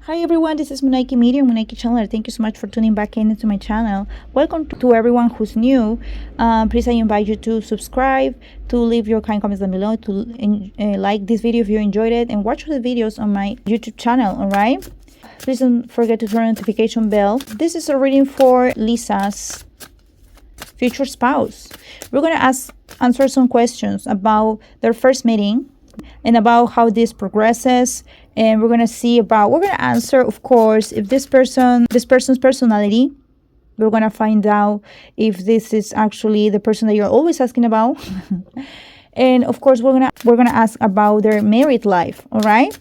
Hi everyone, this is Munaiki Medium, Munaiki Channel. Thank you so much for tuning back into my channel. Welcome to everyone who's new. Please, I invite you to subscribe, to leave your kind comments down below, to like this video if you enjoyed it, and watch the videos on my YouTube channel, alright? Please don't forget to turn on the notification bell. This is a reading for Lisa's future spouse. We're going to answer some questions about their first meeting and about how this progresses, and we're going to answer, of course, if this person's personality. We're going to find out if this is actually the person that you're always asking about. And of course, we're going to ask about their married life. All right,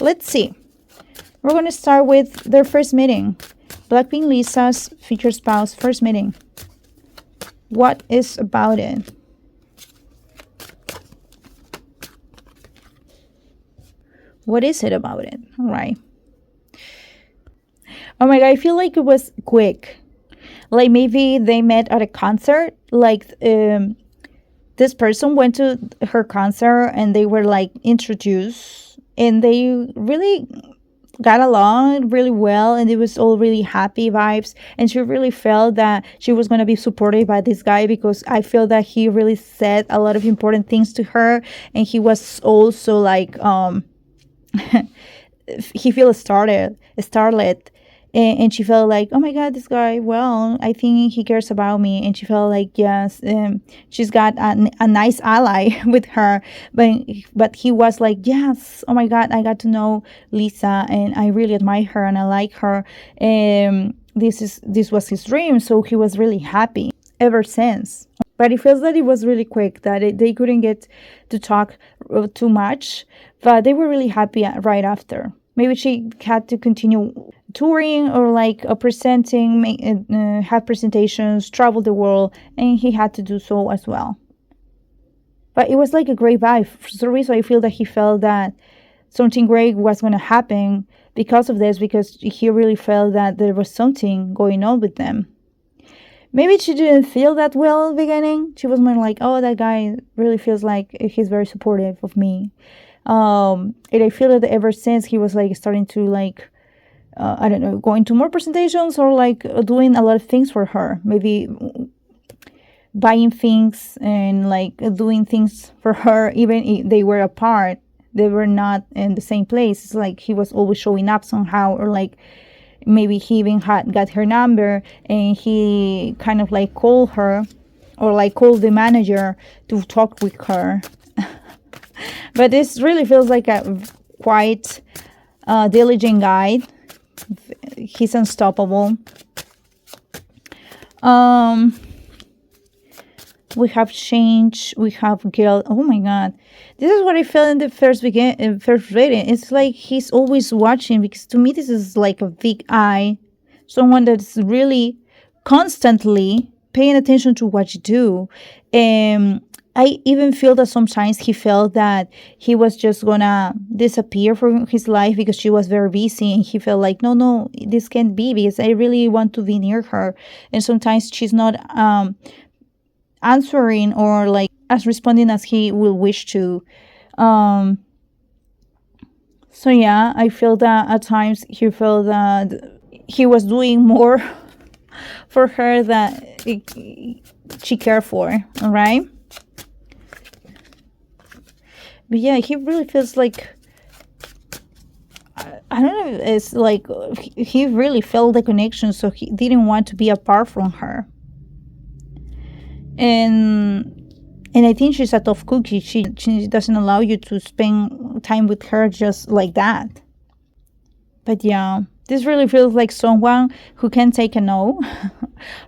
let's see. We're going to start with their first meeting. Blackpink Lisa's future spouse first meeting. What is about it? What is it about it? All right. Oh my God, I feel like it was quick. Like maybe they met at a concert. Like this person went to her concert and they were like introduced. And they really got along really well. And it was all really happy vibes. And she really felt that she was going to be supported by this guy, because I feel that he really said a lot of important things to her. And he was also like... he feels startled, and she felt like, oh my God, this guy, well, I think he cares about me. And she felt like, yes, she's got a nice ally with her, but he was like, yes, oh my God, I got to know Lisa and I really admire her and I like her. This was his dream, so he was really happy ever since. But it feels that it was really quick, that they couldn't get to talk too much, but they were really happy right after. Maybe she had to continue touring or like presenting, have presentations, travel the world, and he had to do so as well. But it was like a great vibe. For some reason, I feel that he felt that something great was going to happen because of this, because he really felt that there was something going on with them. Maybe she didn't feel that well in the beginning. She was more like, oh, that guy really feels like he's very supportive of me. And I feel that ever since he was like starting to like, I don't know, going to more presentations or like doing a lot of things for her. Maybe buying things and like doing things for her, even if they were apart. They were not in the same place. It's like he was always showing up somehow, or like, maybe he even had got her number and he kind of like called her or like called the manager to talk with her. But this really feels like a quite diligent guy. He's unstoppable. We have change. We have guilt. Oh my God. This is what I felt in the first reading. It's like he's always watching, because to me this is like a big eye. Someone that's really constantly paying attention to what you do. I even feel that sometimes he felt that he was just gonna disappear from his life because she was very busy, and he felt like, no, this can't be, because I really want to be near her. And sometimes she's not answering or like as responding as he will wish to. So yeah, I feel that at times he felt that he was doing more for her that she cared for. All right. But yeah, he really feels like, I don't know, it's like he really felt the connection, so he didn't want to be apart from her. And I think she's a tough cookie. She doesn't allow you to spend time with her just like that. But yeah, this really feels like someone who can take a no.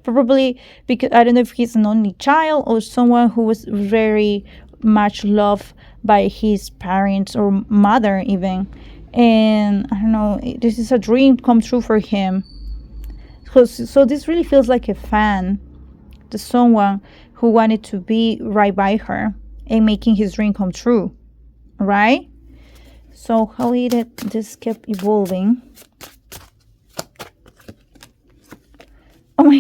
Probably because I don't know if he's an only child or someone who was very much loved by his parents or mother even. And I don't know, this is a dream come true for him. So this really feels like a fan. To someone who wanted to be right by her and making his dream come true, right? So how this kept evolving. Oh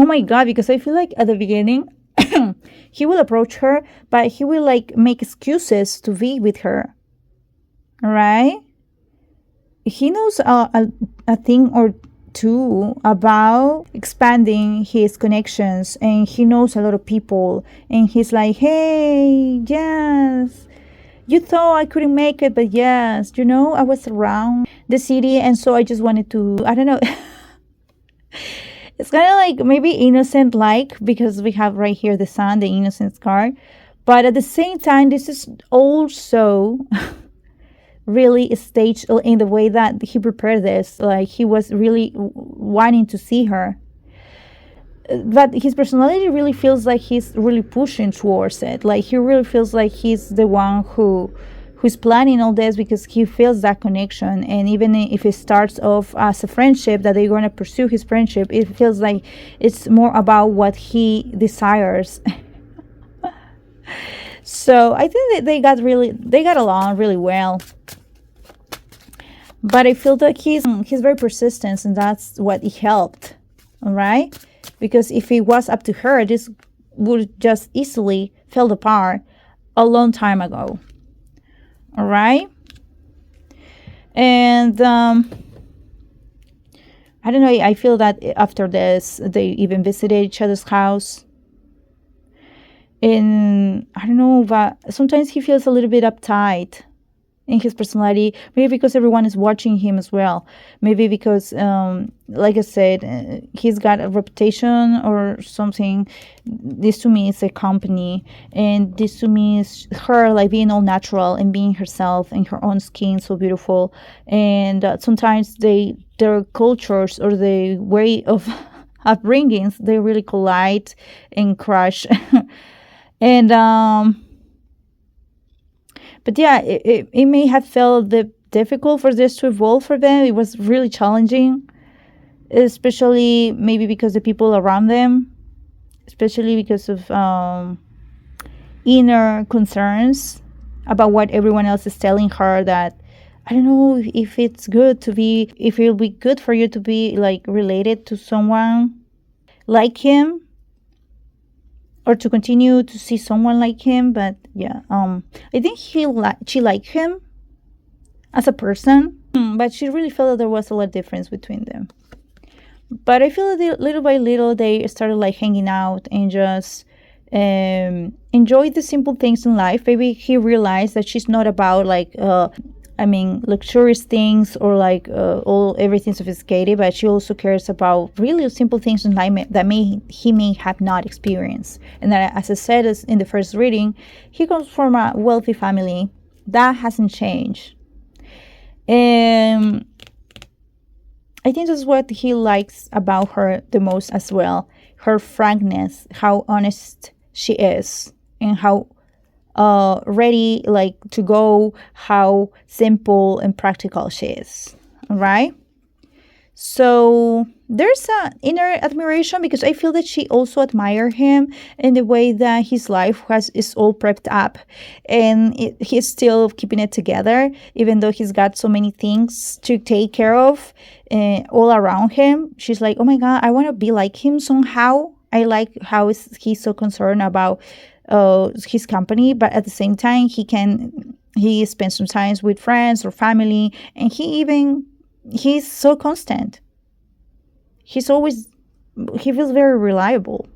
my God, because I feel like at the beginning he will approach her, but he will like make excuses to be with her, right? he knows a thing or two about expanding his connections, and he knows a lot of people, and he's like, hey, yes, you thought I couldn't make it, but yes, I was around the city, and so I just wanted to, I don't know. It's kind of like maybe innocent, like, because we have right here the sun, the innocence card. But at the same time, this is also really staged in the way that he prepared this. Like, he was really wanting to see her. But his personality really feels like he's really pushing towards it. Like, he really feels like he's the one who's planning all this, because he feels that connection. And even if it starts off as a friendship, that they're going to pursue his friendship, it feels like it's more about what he desires. So I think that they got along really well. But I feel that he's very persistent, and that's what it helped. All right, because if it was up to her, this would just easily fell apart a long time ago. All right. And I don't know, I feel that after this, they even visited each other's house. And I don't know, but sometimes he feels a little bit uptight in his personality, maybe because everyone is watching him as well, maybe because like I said, he's got a reputation or something. This to me is a company, and this to me is her, like, being all natural and being herself in her own skin, so beautiful. And sometimes their cultures or the way of upbringings, they really collide and crash. And but yeah, it may have felt difficult for this to evolve for them. It was really challenging, especially maybe because the people around them, especially because of inner concerns about what everyone else is telling her, that I don't know if it'll be good for you to be like related to someone like him, or to continue to see someone like him. But yeah, I think she liked him as a person, but she really felt that there was a lot of difference between them. But I feel that little by little they started like hanging out and just enjoy the simple things in life. Maybe he realized that she's not about like luxurious things or like everything sophisticated, but she also cares about really simple things in life that he may have not experienced. And that, as I said in the first reading, he comes from a wealthy family. That hasn't changed. And I think that's what he likes about her the most as well. Her frankness, how honest she is, and how ready like to go, how simple and practical she is. All right. So there's an inner admiration, because I feel that she also admires him in the way that his life is all prepped up, and he's still keeping it together, even though he's got so many things to take care of all around him. She's like, oh my God, I want to be like him somehow. I like how he's so concerned about his company, but at the same time he spends some time with friends or family, and he's so constant. He feels very reliable.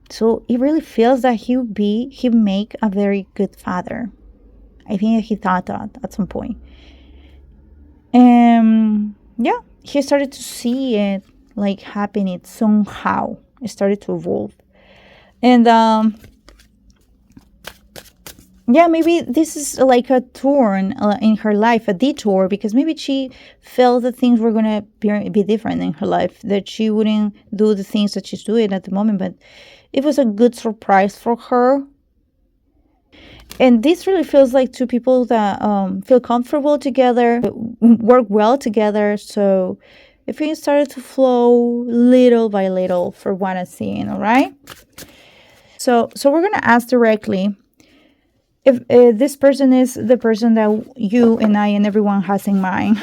So it really feels that he'd make a very good father. I think he thought that at some point. Yeah, he started to see it like happening somehow. It started to evolve. And yeah, maybe this is like a turn in her life, a detour, because maybe she felt that things were going to be different in her life, that she wouldn't do the things that she's doing at the moment, but it was a good surprise for her. And this really feels like two people that feel comfortable together, work well together. So if things started to flow little by little for what I'm seeing, all right? So we're going to ask directly if this person is the person that you and I and everyone has in mind,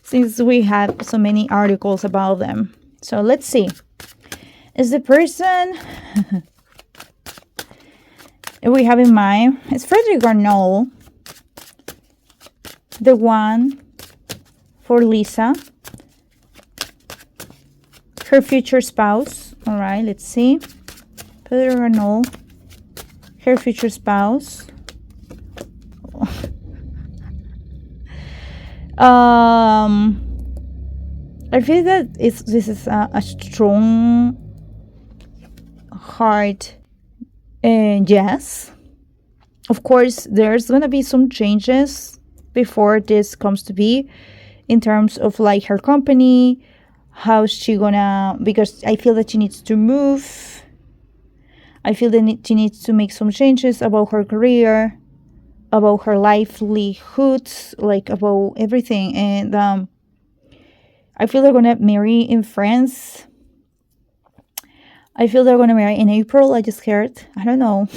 since we have so many articles about them. So let's see. Is the person we have in mind, is Frederick Arnold the one for Lisa, her future spouse. All right, let's see. Pedro Renault, her future spouse. I feel that this is a strong heart. Yes, of course, there's gonna be some changes before this comes to be, in terms of like her company, how's she gonna, because I feel that she needs to move. I feel that she needs to make some changes about her career, about her livelihoods, like about everything. And I feel they're gonna marry in France. I feel they're gonna marry in April. I just heard. I don't know.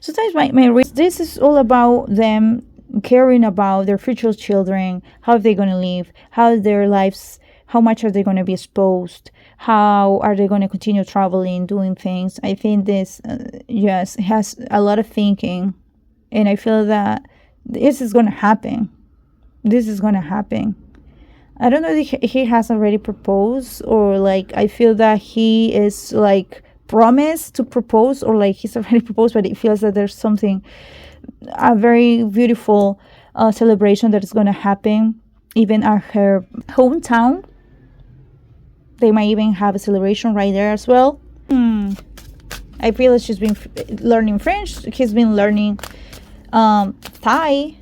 Sometimes this is all about them caring about their future children. How are they gonna live? How their lives? How much are they gonna be exposed? How are they gonna continue traveling, doing things? I think this, yes, has a lot of thinking, and I feel that this is gonna happen. This is gonna happen. I don't know if he has already proposed, or like I feel that he is like promised to propose, or like he's already proposed, but it feels that there's something, a very beautiful celebration that is going to happen even at her hometown. They might even have a celebration right there as well. I feel that she's been learning French. He's been learning Thai.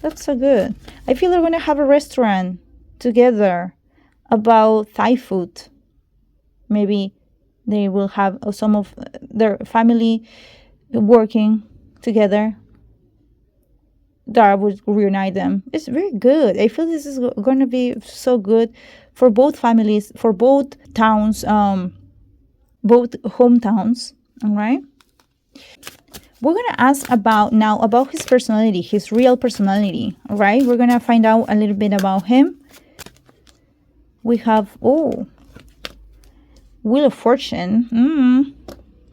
That's so good. I feel they're going to have a restaurant together about Thai food. Maybe they will have some of their family working together. That would reunite them. It's very good. I feel this is going to be so good for both families, for both towns, both hometowns. All right. We're going to ask about his personality, his real personality. All right. We're going to find out a little bit about him. We have, Wheel of Fortune.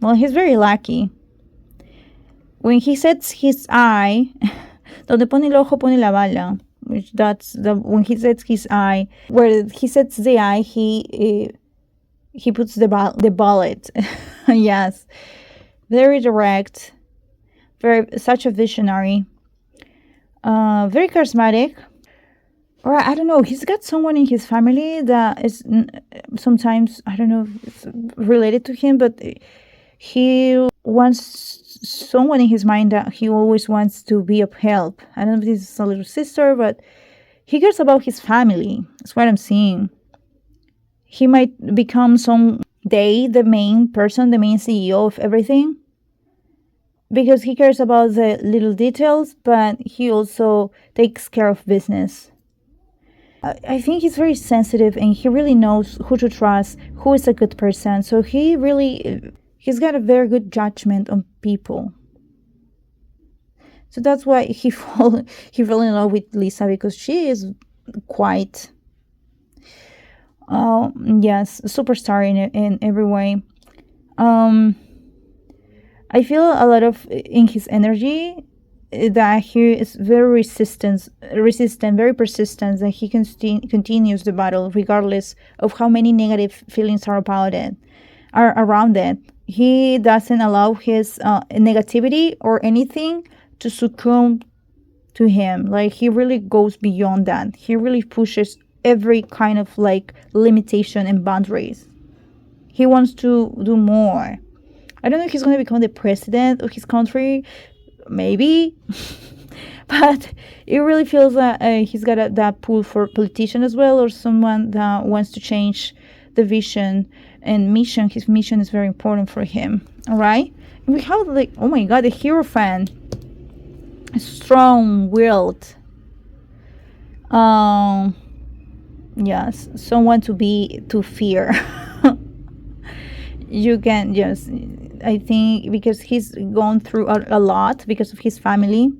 Well, he's very lucky. When he sets his eye, donde pone el ojo pone la bala, which when he sets his eye, where he sets the eye, he puts the bullet. Yes, very direct, such a visionary, very charismatic. Or I don't know, he's got someone in his family that is sometimes, I don't know if it's related to him, but he wants someone in his mind that he always wants to be of help. I don't know if this is a little sister, but he cares about his family. That's what I'm seeing. He might become someday the main person, the main CEO of everything, because he cares about the little details, but he also takes care of business. I think he's very sensitive, and he really knows who to trust, who is a good person. So he's got a very good judgment on people. So that's why he fell in love with Lisa, because she is quite, superstar in every way. I feel a lot of in his energy that he is very resistant, very persistent, that he continues the battle regardless of how many negative feelings are around it. He doesn't allow his negativity or anything to succumb to him. Like, he really goes beyond that. He really pushes every kind of like limitation and boundaries. He wants to do more. I don't know if he's going to become the president of his country, maybe, but it really feels that he's got that pull for politician as well, or someone that wants to change the vision and mission. His mission is very important for him. All right, and we have like, oh my god, the hero fan, strong-willed, yes, someone to fear. You can just, I think, because he's gone through a lot because of his family.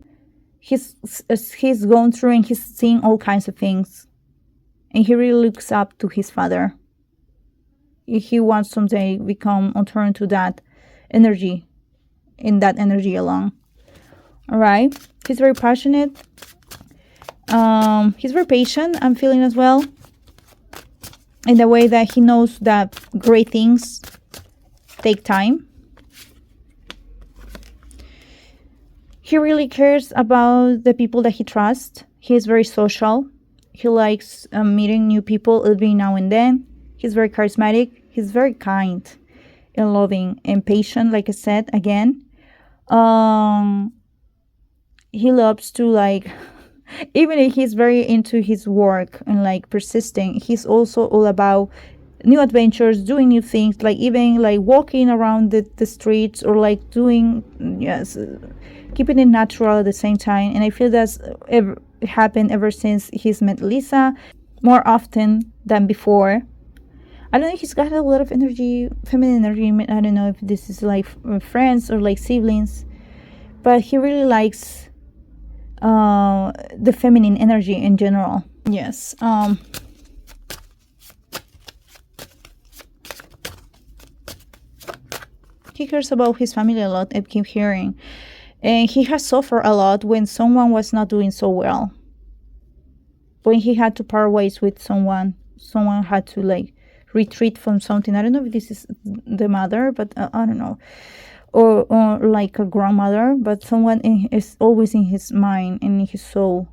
He's gone through, and he's seen all kinds of things, and he really looks up to his father. He wants someday become or turn to that energy, in that energy alone. All right, he's very passionate, He's very patient, I'm feeling as well, in the way that he knows that great things take time. He really cares about the people that he trusts. He is very social. He likes meeting new people every now and then. He's very charismatic. He's very kind and loving and patient, like I said again. He loves to like, even if he's very into his work and like persisting, he's also all about new adventures, doing new things, like even like walking around the streets, or like doing, yes, keeping it natural at the same time. And I feel that's happened ever since he's met Lisa, more often than before. I don't know, he's got a lot of energy, feminine energy. I don't know if this is like friends or like siblings, but he really likes the feminine energy in general. Yes. He cares about his family a lot, I keep hearing. And he has suffered a lot when someone was not doing so well. When he had to part ways with someone had to like retreat from something. I don't know if this is the mother, but I don't know. Or like a grandmother, but someone is always in his mind and in his soul.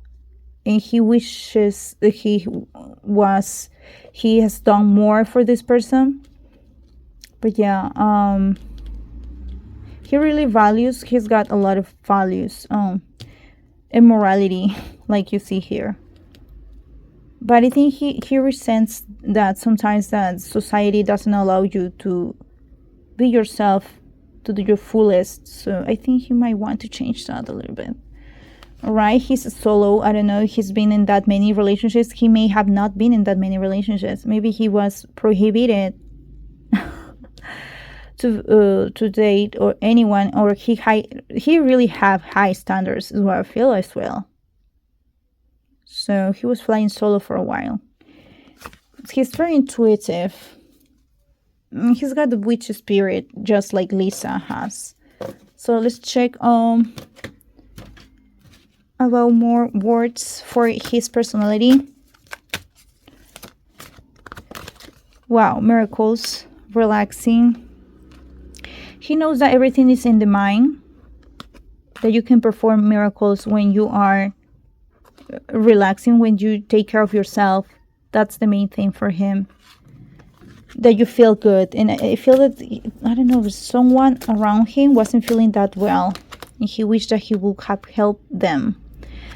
And he wishes that he has done more for this person. But yeah, he really values, he's got a lot of values, and morality, like you see here. But I think he resents that sometimes that society doesn't allow you to be yourself, to do your fullest. So I think he might want to change that a little bit. All right, he's a solo. I don't know if he's been in that many relationships. He may have not been in that many relationships. Maybe he was prohibited to date or anyone, or he really have high standards, is what I feel as well. So he was flying solo for a while. He's very intuitive. He's got the witch spirit, just like Lisa has. So let's check about more words for his personality. Wow, miracles, relaxing. He knows that everything is in the mind, that you can perform miracles when you are relaxing, when you take care of yourself. That's the main thing for him, that you feel good. And I feel that, I don't know, someone around him wasn't feeling that well, and he wished that he would have helped them.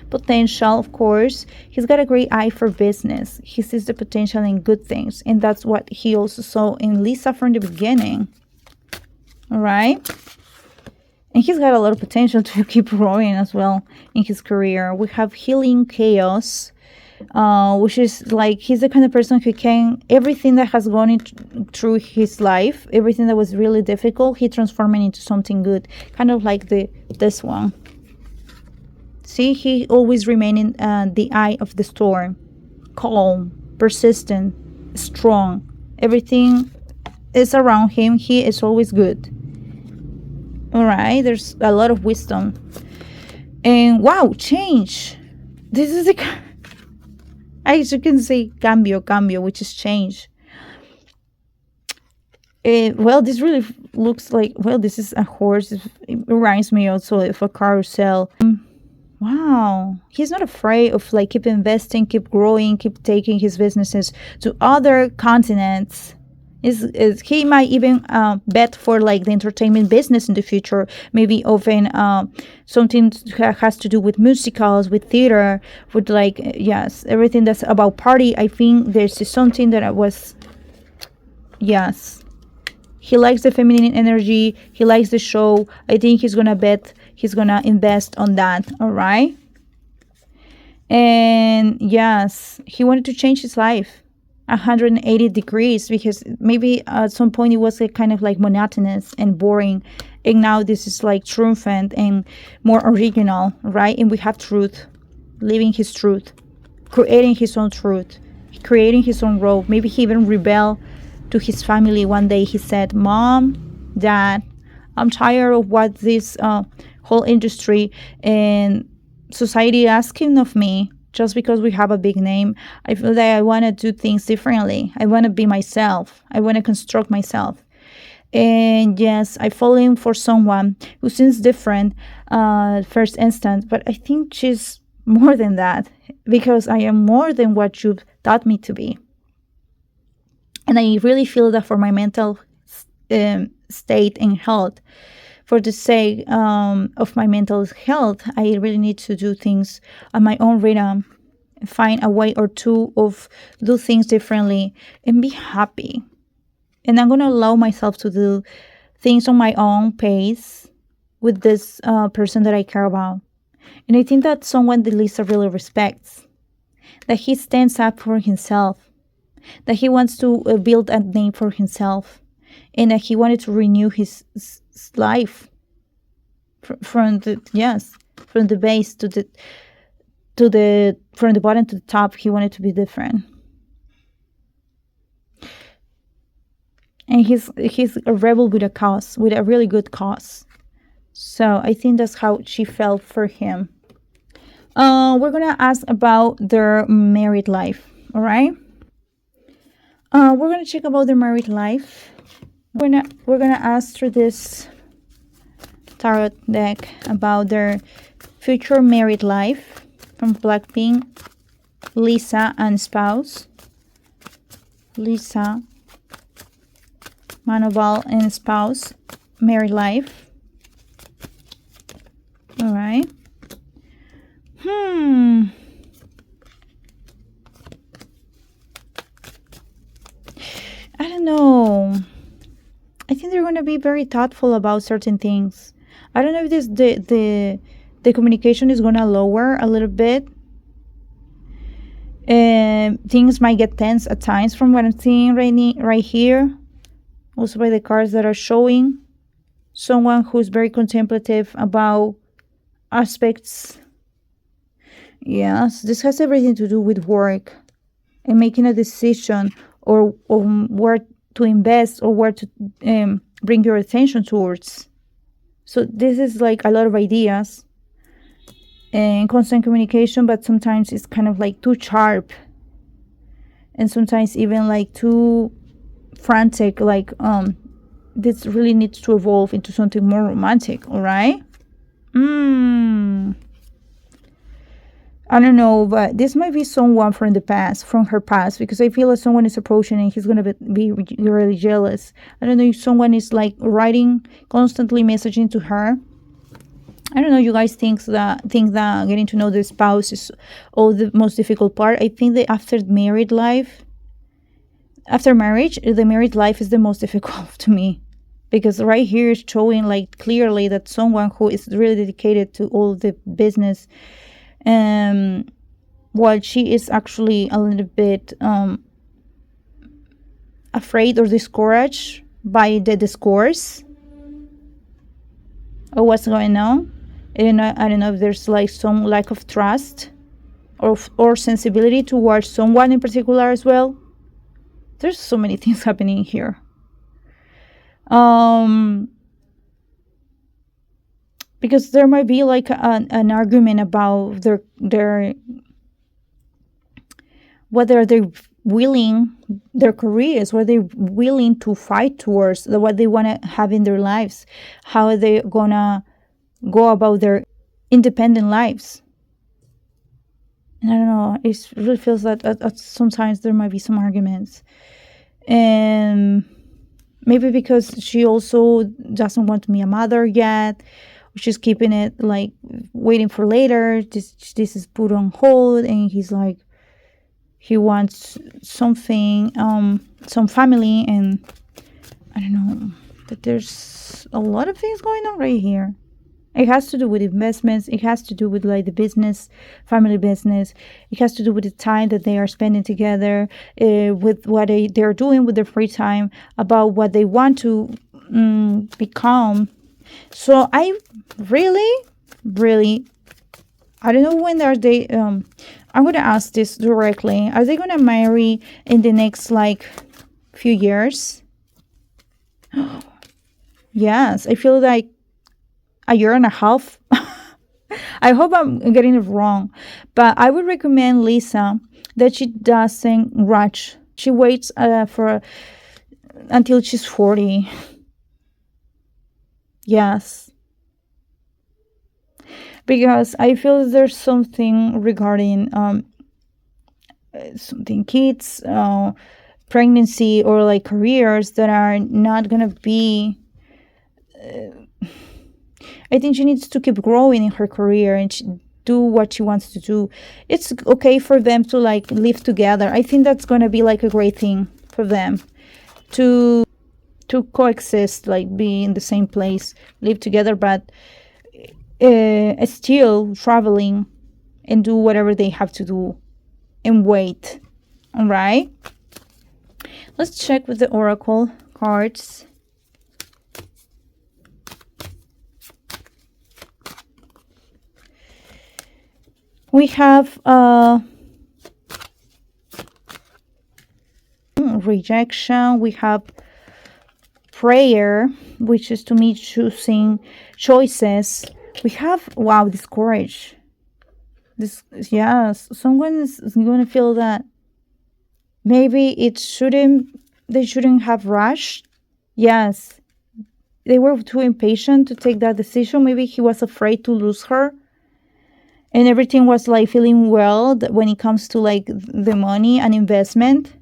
Potential, of course. He's got a great eye for business. He sees the potential in good things, and that's what he also saw in Lisa from the beginning. All right. And he's got a lot of potential to keep growing as well in his career. We have healing chaos, which is like, he's the kind of person who can, everything that has gone through his life, everything that was really difficult, he transformed it into something good. Kind of like this one. See, he always remained in the eye of the storm. Calm, persistent, strong. Everything is around him. He is always good. All right, there's a lot of wisdom. And wow, change. This is as you can say, cambio, which is change. Well, this really looks like, well, this is a horse. It reminds me also of a carousel. Wow, he's not afraid of like keep investing, keep growing, keep taking his businesses to other continents. He might even bet for like the entertainment business in the future, maybe open something that has to do with musicals, with theater, with like, yes, everything that's about party. I think there's something that I was, yes, he likes the feminine energy, he likes the show. I think he's gonna bet, he's gonna invest on that. All right. And yes, he wanted to change his life 180 degrees, because maybe at some point it was kind of like monotonous and boring, and now this is like triumphant and more original, right? And we have truth, living his truth, creating his own truth, creating his own road. Maybe he even rebelled to his family one day. He said, Mom, Dad, I'm tired of what this whole industry and society asking of me. just because we have a big name. I feel that I want to do things differently. I want to be myself. I want to construct myself. And yes, I fall in for someone who seems different first instant, but I think she's more than that, because I am more than what you've taught me to be. And I really feel that for my mental state and health, for the sake of my mental health, I really need to do things on my own rhythm, find a way or two of do things differently, and be happy. And I'm going to allow myself to do things on my own pace with this person that I care about. And I think that's someone that Lisa really respects, that he stands up for himself, that he wants to build a name for himself, and that he wanted to renew his life from the base to the from the bottom to the top. He wanted to be different. And he's a rebel with a cause, with a really good cause. So I think that's how she felt for him. We're gonna ask about their married life. All right. We're gonna check about their married life. We're gonna ask through this tarot deck about their future married life from Blackpink, Lisa and spouse. Lisa, Manoval and spouse, married life. All right. I don't know. I think they're gonna be very thoughtful about certain things. I don't know if the communication is gonna lower a little bit. Things might get tense at times from what I'm seeing right here. Also by the cards that are showing. Someone who's very contemplative about aspects. Yes, this has everything to do with work and making a decision or where to invest or where to bring your attention towards. So this is like a lot of ideas and constant communication, but sometimes it's kind of like too sharp and sometimes even like too frantic, like this really needs to evolve into something more romantic. All right. I don't know, but this might be someone from the past, from her past, because I feel like someone is approaching and he's going to be really jealous. I don't know if someone is like writing, constantly messaging to her. I don't know, you guys think that getting to know the spouse is all the most difficult part. I think that after marriage, the married life is the most difficult to me. Because right here is showing like clearly that someone who is really dedicated to all the business, while she is actually a little bit afraid or discouraged by the discourse of what's going on. I don't know if there's like some lack of trust or sensibility towards someone in particular as well. There's so many things happening here. Because there might be like an argument about their whether they're willing, their careers, whether they're willing to fight towards what they want to have in their lives, how are they gonna go about their independent lives. And I don't know, it really feels that sometimes there might be some arguments. And maybe because she also doesn't want to be a mother yet. She's keeping it like waiting for later. This is put on hold, and he's like, he wants something, some family, and I don't know. But there's a lot of things going on right here. It has to do with investments. It has to do with like the business, family business. It has to do with the time that they are spending together, with what they're doing with their free time, about what they want to become. So I really, I don't know when are they. I'm going to ask this directly. Are they going to marry in the next like few years? Yes, I feel like a year and a half. I hope I'm getting it wrong, but I would recommend Lisa that she doesn't rush. She waits for until she's 40. Yes. Because I feel there's something regarding something kids, pregnancy, or like careers that are not gonna be. I think she needs to keep growing in her career and do what she wants to do. It's okay for them to like live together. I think that's gonna be like a great thing for them to coexist, like be in the same place, live together, but still traveling and do whatever they have to do and wait. All right, let's check with the oracle cards. We have rejection. We have prayer, which is to me choosing choices. We have, wow, discourage. This, yes, someone is going to feel that maybe they shouldn't have rushed. Yes, they were too impatient to take that decision. Maybe he was afraid to lose her. And everything was like feeling well when it comes to like the money and investment.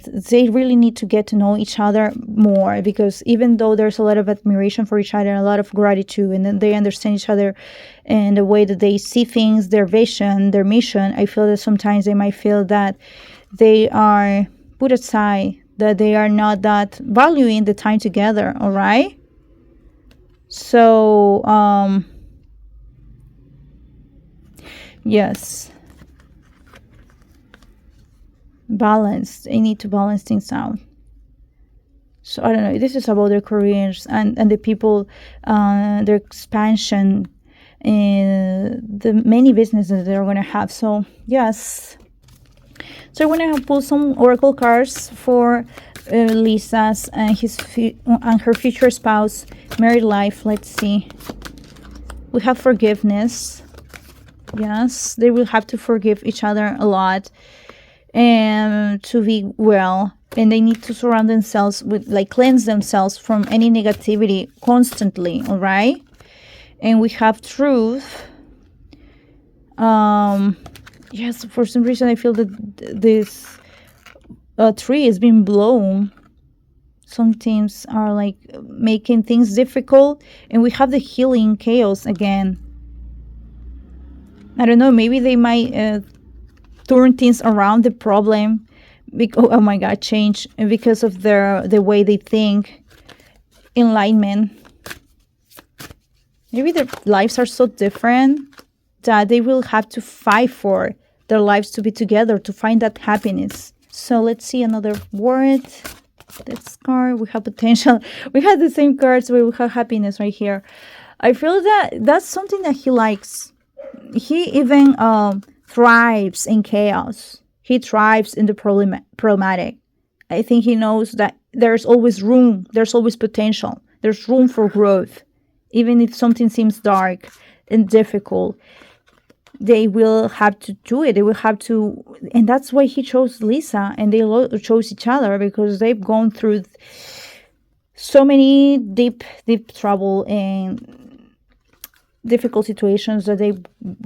They really need to get to know each other more, because even though there's a lot of admiration for each other and a lot of gratitude, and then they understand each other and the way that they see things, their vision, their mission, I feel that sometimes they might feel that they are put aside, that they are not that valuing the time together. All right. So, yes. Balance. They need to balance things out. So I don't know. This is about their careers and the people, their expansion, and the many businesses they're going to have. So yes. So we're going to pull some oracle cards for Lisa's and and her future spouse married life. Let's see. We have forgiveness. Yes, they will have to forgive each other a lot and to be well, and they need to surround themselves with, like, cleanse themselves from any negativity constantly. All right. And we have truth. Yes, for some reason I feel that this tree is being blown. Some teams are like making things difficult, and we have the healing chaos again. I don't know, maybe they might turn things around, the problem, oh my god, change because of the way they think. Enlightenment. Maybe their lives are so different that they will have to fight for their lives to be together, to find that happiness. So let's see another word. This card, we have potential. We have the same cards where we have happiness right here. I feel that that's something that he likes. He even thrives in chaos. He thrives in the problematic. I think he knows that there's always room, there's always potential, there's room for growth. Even if something seems dark and difficult, they will have to do it. They will have to, and that's why he chose Lisa and they chose each other, because they've gone through so many deep trouble and difficult situations that they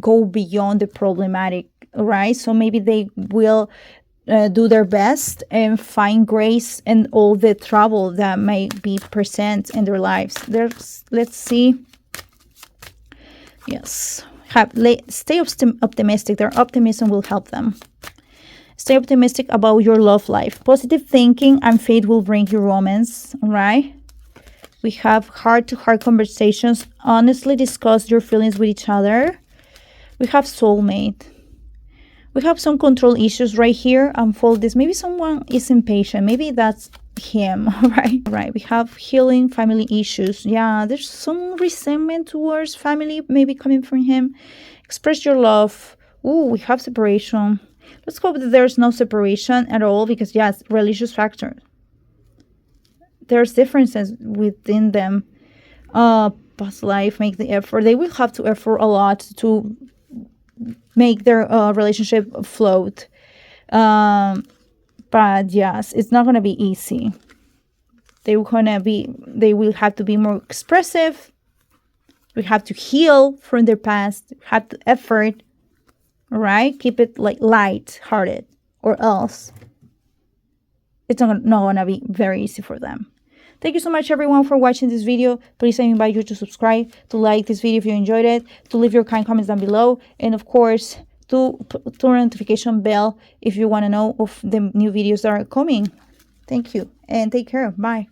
go beyond the problematic, right? So maybe they will do their best and find grace in all the trouble that may be present in their lives. Let's see. Yes. Stay optimistic. Their optimism will help them. Stay optimistic about your love life. Positive thinking and faith will bring you romance, all right? We have heart-to-heart conversations. Honestly discuss your feelings with each other. We have soulmate. We have some control issues right here. Unfold this. Maybe someone is impatient. Maybe that's him, right? We have healing family issues. Yeah, there's some resentment towards family maybe coming from him. Express your love. Ooh, we have separation. Let's hope that there's no separation at all, because yes, religious factor. There's differences within them. past life make the effort. They will have to effort a lot to make their relationship float. But yes, it's not gonna be easy. They will have to be more expressive. We have to heal from their past, have to effort. All right, keep it like light-hearted, or else it's not gonna be very easy for them. Thank you so much, everyone, for watching this video. Please, I invite you to subscribe, to like this video if you enjoyed it, to leave your kind comments down below, and of course, to turn on notification bell if you want to know of the new videos that are coming. Thank you, and take care. Bye.